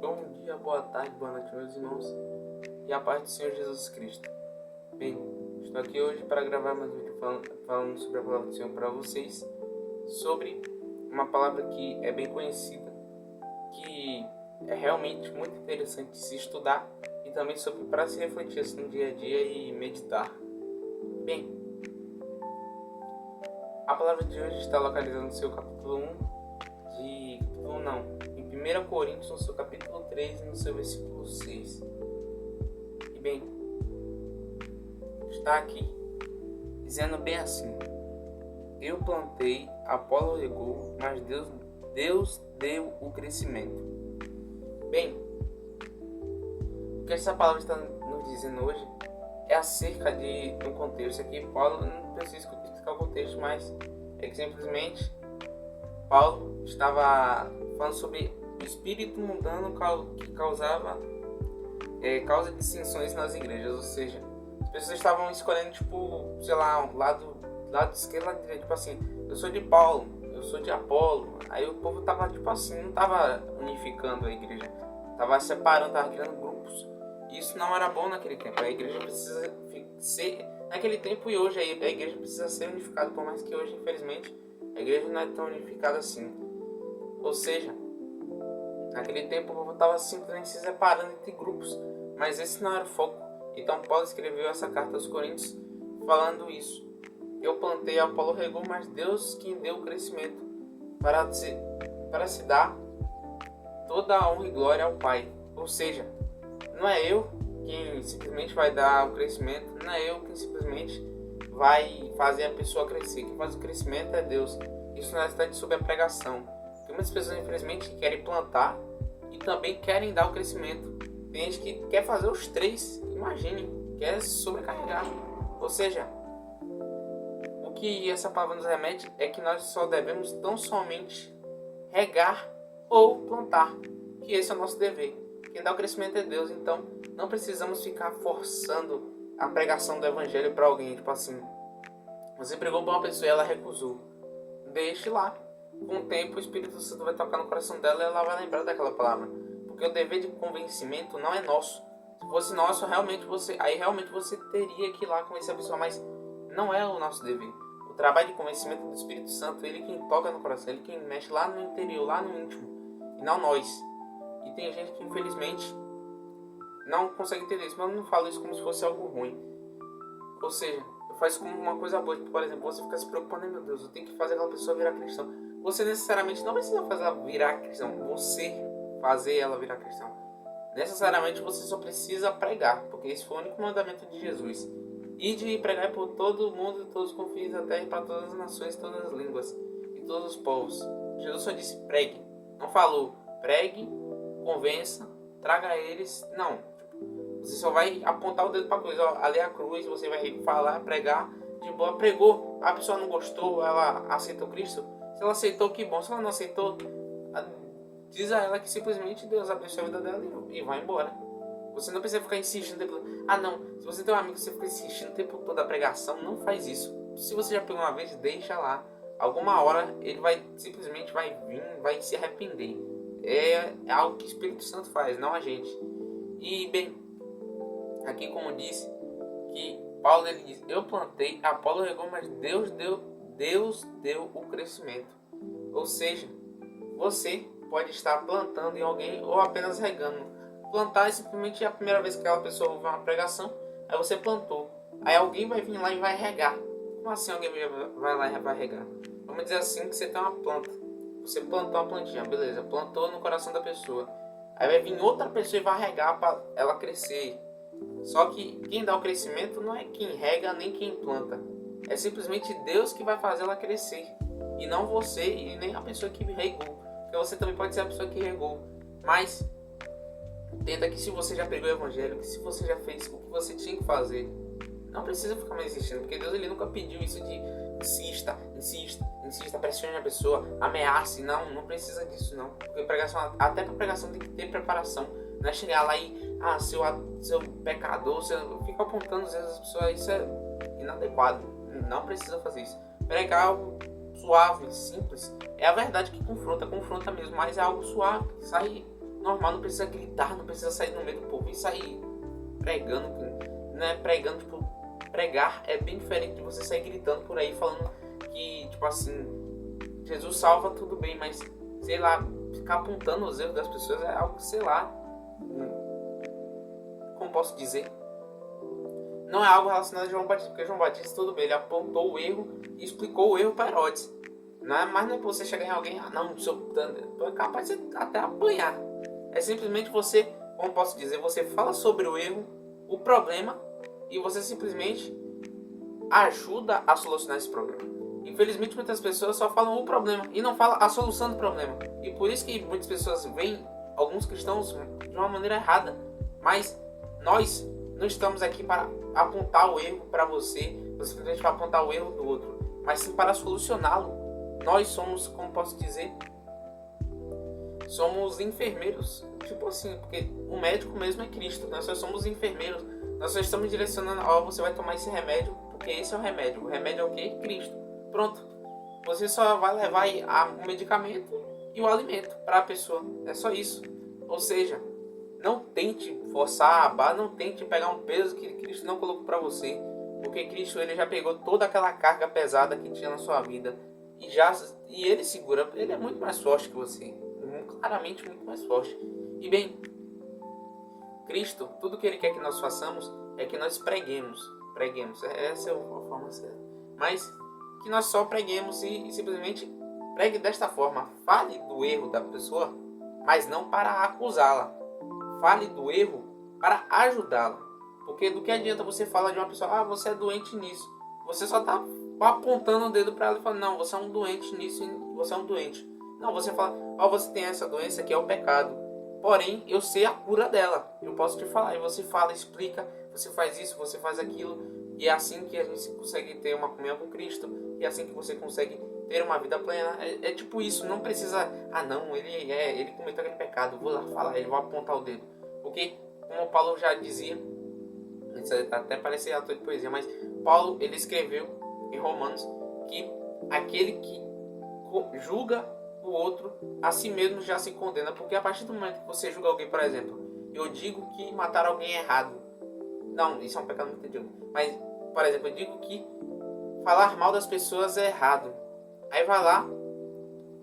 Bom dia, boa tarde, boa noite, meus irmãos, e a paz do Senhor Jesus Cristo. Bem, estou aqui hoje para gravar mais um vídeo falando sobre a palavra do Senhor para vocês, sobre uma palavra que é bem conhecida, que é realmente muito interessante de se estudar e também sobre para se refletir assim, no dia a dia e meditar. Bem, a palavra de hoje está localizada no seu capítulo 1 Coríntios, no seu capítulo 3 e no seu versículo 6. E bem, está aqui dizendo bem assim: eu plantei, Apolo regou, mas Deus deu o crescimento. Bem, o que essa palavra está nos dizendo hoje é acerca de um contexto aqui. Paulo, não preciso explicar o contexto, mas é que simplesmente Paulo estava falando sobre o espírito mundano que causa dissensões nas igrejas, ou seja, as pessoas estavam escolhendo, sei lá, um lado esquerdo, lado direito, assim, eu sou de Paulo, eu sou de Apolo. Aí o povo tava, não tava unificando a igreja, tava separando, tava criando grupos. E isso não era bom naquele tempo. A igreja precisa ser, naquele tempo e hoje, a igreja precisa ser unificada, por mais que hoje, infelizmente, a igreja não é tão unificada assim. Ou seja, naquele tempo o povo estava simplesmente se separando entre grupos, mas esse não era o foco. Então Paulo escreveu essa carta aos Coríntios falando isso: eu plantei, Apolo regou, mas Deus quem deu o crescimento, para se dar toda a honra e glória ao Pai. Ou seja, não é eu quem simplesmente vai dar o crescimento, não é eu quem simplesmente vai fazer a pessoa crescer. Quem faz o crescimento é Deus. Isso não está sobre a pregação. Tem muitas pessoas, infelizmente, que querem plantar e também querem dar o crescimento. Tem gente que quer fazer os três, imagine, quer sobrecarregar. Ou seja, o que essa palavra nos remete é que nós só devemos tão somente regar ou plantar, que esse é o nosso dever. Quem dá o crescimento é Deus, então não precisamos ficar forçando a pregação do evangelho para alguém, você pregou para uma pessoa e ela recusou. Deixe lá. Com o tempo o Espírito Santo vai tocar no coração dela e ela vai lembrar daquela palavra. Porque o dever de convencimento não é nosso. Se fosse nosso, realmente você teria que ir lá convencer a pessoa, mas não é o nosso dever. O trabalho de convencimento do Espírito Santo, ele quem toca no coração, ele quem mexe lá no interior, lá no íntimo, e não nós. E tem gente que infelizmente não consegue entender isso, mas eu não falo isso como se fosse algo ruim. Ou seja, eu faço como uma coisa boa. Por exemplo, você fica se preocupando, meu Deus, eu tenho que fazer aquela pessoa virar cristão. Você necessariamente não precisa fazer ela virar cristão, você fazer ela virar cristão. Necessariamente você só precisa pregar, porque esse foi o único mandamento de Jesus. E de pregar por todo o mundo, todos os confins da terra, para todas as nações, todas as línguas e todos os povos. Jesus só disse pregue, não falou pregue, convença, traga eles, não. Você só vai apontar o dedo para a cruz, ali é a cruz, você vai falar, pregar, de boa, pregou, a pessoa não gostou, ela aceitou Cristo. Se ela aceitou, que bom. Se ela não aceitou, diz a ela que simplesmente Deus abençoe a vida dela e vai embora. Você não precisa ficar insistindo o tempo todo. Não. Se você tem um amigo que você fica insistindo o tempo todo a pregação, não faz isso. Se você já pegou uma vez, deixa lá. Alguma hora ele simplesmente vai vir, vai se arrepender. É algo que o Espírito Santo faz, não a gente. E bem, aqui como disse, que Paulo ele diz: eu plantei, Apolo regou, mas Deus deu o crescimento. Ou seja, você pode estar plantando em alguém ou apenas regando. Plantar é simplesmente a primeira vez que aquela pessoa ouve uma pregação, aí você plantou. Aí alguém vai vir lá e vai regar. Como assim alguém vai lá e vai regar? Vamos dizer assim que você tem uma planta. Você plantou uma plantinha, beleza, plantou no coração da pessoa. Aí vai vir outra pessoa e vai regar para ela crescer. Só que quem dá o crescimento não é quem rega nem quem planta. É simplesmente Deus que vai fazer ela crescer. E não você e nem a pessoa que regou. Porque você também pode ser a pessoa que regou. Mas entenda que se você já pregou o evangelho, que se você já fez o que você tinha que fazer, não precisa ficar mais insistindo. Porque Deus ele nunca pediu isso de insista, pressione a pessoa, ameace. Não precisa disso não. Porque pregação, até para pregação tem que ter preparação. Não é chegar lá e seu pecador, você fica apontando às vezes as pessoas, isso é inadequado. Não precisa fazer isso. Pregar algo suave, simples, é a verdade que confronta mesmo, mas é algo suave, sai normal, não precisa gritar, não precisa sair no meio do povo e sair pregando, né? Pregando, tipo, pregar é bem diferente de você sair gritando por aí falando que, tipo assim, Jesus salva, tudo bem, mas, sei lá, ficar apontando os erros das pessoas é algo, sei lá, como posso dizer, não é algo relacionado a João Batista, porque João Batista, tudo bem, ele apontou o erro e explicou o erro para Herodes. Mas não é pra você chegar em alguém, não, tu é capaz de até apanhar. É simplesmente você, como posso dizer, você fala sobre o erro, o problema, e você simplesmente ajuda a solucionar esse problema. Infelizmente, muitas pessoas só falam o problema e não falam a solução do problema. E por isso que muitas pessoas veem alguns cristãos de uma maneira errada. Mas nós não estamos aqui para apontar o erro para você, simplesmente para apontar o erro do outro, mas sim para solucioná-lo. Nós somos, como posso dizer, somos enfermeiros. Tipo assim, porque o médico mesmo é Cristo. Nós só somos enfermeiros. Nós só estamos direcionando, você vai tomar esse remédio, porque esse é o remédio. O remédio é o quê? Cristo. Pronto. Você só vai levar o medicamento e o alimento para a pessoa. É só isso. Ou seja, não tente forçar a barra, não tente pegar um peso que Cristo não colocou para você. Porque Cristo, ele já pegou toda aquela carga pesada que tinha na sua vida. E ele segura, ele é muito mais forte que você, claramente muito mais forte. E bem, Cristo, tudo que ele quer que nós façamos é que nós preguemos, essa é a forma certa, mas que nós só preguemos e simplesmente pregue desta forma. Fale do erro da pessoa, mas não para acusá-la, fale do erro para ajudá-la, porque do que adianta você falar de uma pessoa, você é doente nisso, você só está apontando o dedo para ela e falando, não, você é um doente nisso, você é um doente. Não, você fala, você tem essa doença que é o pecado, porém eu sei a cura dela, eu posso te falar. E você fala, explica, você faz isso, você faz aquilo, e é assim que a gente consegue ter uma comunhão com Cristo, e é assim que você consegue ter uma vida plena. É tipo isso, não precisa, não, ele cometeu aquele pecado, vou lá falar, ele vai apontar o dedo, porque como Paulo já dizia, isso até parece autor de poesia, mas Paulo, ele escreveu em Romanos que aquele que julga o outro, a si mesmo já se condena. Porque a partir do momento que você julga alguém, por exemplo, eu digo que matar alguém é errado, não, isso é um pecado muito hediondo, mas, por exemplo, eu digo que falar mal das pessoas é errado, aí vai lá,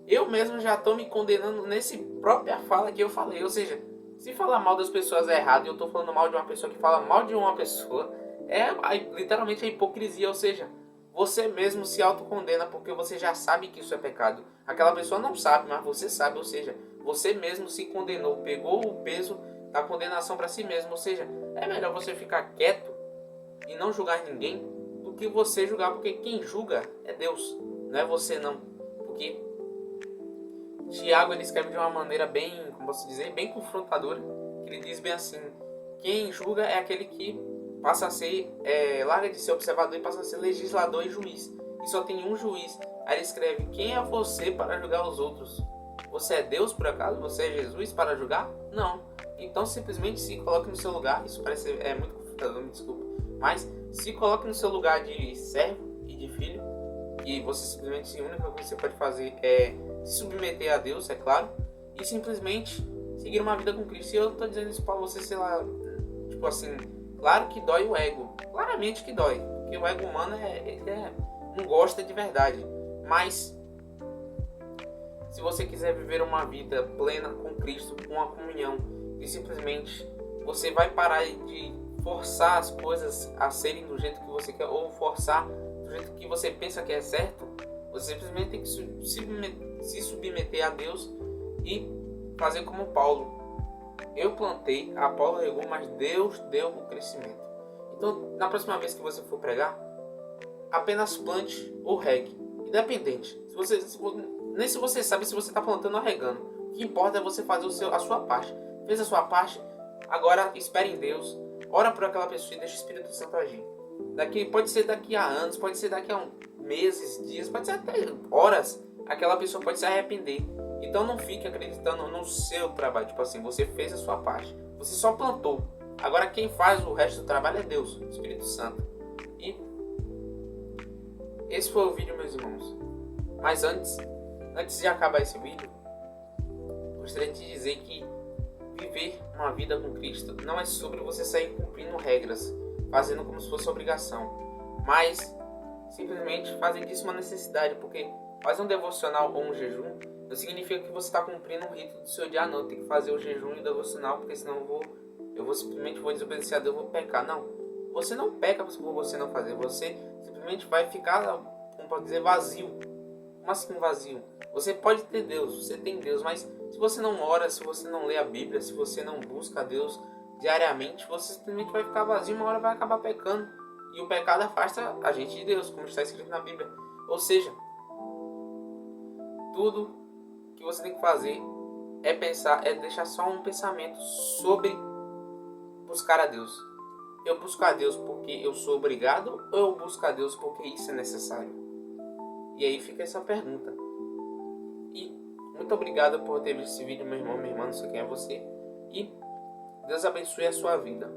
eu mesmo já estou me condenando nesse própria fala que eu falei. Ou seja, se falar mal das pessoas é errado e eu estou falando mal de uma pessoa que fala mal de uma pessoa, literalmente a hipocrisia. Ou seja, você mesmo se autocondena porque você já sabe que isso é pecado. Aquela pessoa não sabe, mas você sabe. Ou seja, você mesmo se condenou, pegou o peso da condenação para si mesmo. Ou seja, é melhor você ficar quieto e não julgar ninguém do que você julgar, porque quem julga é Deus, não é você não. Porque Tiago, ele escreve de uma maneira bem, como posso dizer, bem confrontadora, que ele diz bem assim: quem julga é aquele que passa a ser, larga de ser observador e passa a ser legislador e juiz. E só tem um juiz. Aí ele escreve: quem é você para julgar os outros? Você é Deus, por acaso? Você é Jesus para julgar? Não. Então simplesmente se coloque no seu lugar. Isso parece muito confrontador, me desculpa, mas se coloque no seu lugar de servo e de filho, e você simplesmente, a única coisa que você pode fazer é se submeter a Deus, é claro, e simplesmente seguir uma vida com Cristo. E eu não estou dizendo isso para você, sei lá, tipo assim, claro que dói o ego, claramente que dói, porque o ego humano não gosta de verdade, mas se você quiser viver uma vida plena com Cristo, com a comunhão, e simplesmente você vai parar de forçar as coisas a serem do jeito que você quer, ou forçar do jeito que você pensa que é certo, você simplesmente tem que se submeter a Deus e fazer como Paulo. Eu plantei, Apolo regou, mas Deus deu o crescimento. Então, na próxima vez que você for pregar, apenas plante ou regue, independente. Nem se você sabe se você está plantando ou regando. O que importa é você fazer a sua parte. Fez a sua parte, agora espere em Deus, ora por aquela pessoa e deixa o Espírito Santo agir. Pode ser daqui a anos, pode ser daqui a meses, dias, pode ser até horas, aquela pessoa pode se arrepender. Então não fique acreditando no seu trabalho. Tipo assim, você fez a sua parte, você só plantou. Agora quem faz o resto do trabalho é Deus, o Espírito Santo. E esse foi o vídeo, meus irmãos. Mas antes de acabar esse vídeo, gostaria de dizer que viver uma vida com Cristo não é sobre você sair cumprindo regras, fazendo como se fosse obrigação, mas simplesmente fazer disso uma necessidade, porque fazer um devocional ou um jejum não significa que você está cumprindo um rito do seu dia, não. Tem que fazer o jejum e o devocional, porque senão eu vou simplesmente desobedecer a Deus, eu vou pecar. Não, você não peca por você não fazer, você simplesmente vai ficar, como pode dizer, vazio. Como assim vazio? Você pode ter Deus, você tem Deus, mas se você não ora, se você não lê a Bíblia, se você não busca a Deus diariamente, você simplesmente vai ficar vazio e uma hora vai acabar pecando. E o pecado afasta a gente de Deus, como está escrito na Bíblia. Ou seja, tudo que você tem que fazer é pensar, é deixar só um pensamento sobre buscar a Deus. Eu busco a Deus porque eu sou obrigado ou eu busco a Deus porque isso é necessário? E aí fica essa pergunta. E muito obrigado por ter visto esse vídeo, meu irmão, minha irmã, não sei quem é você. E Deus abençoe a sua vida.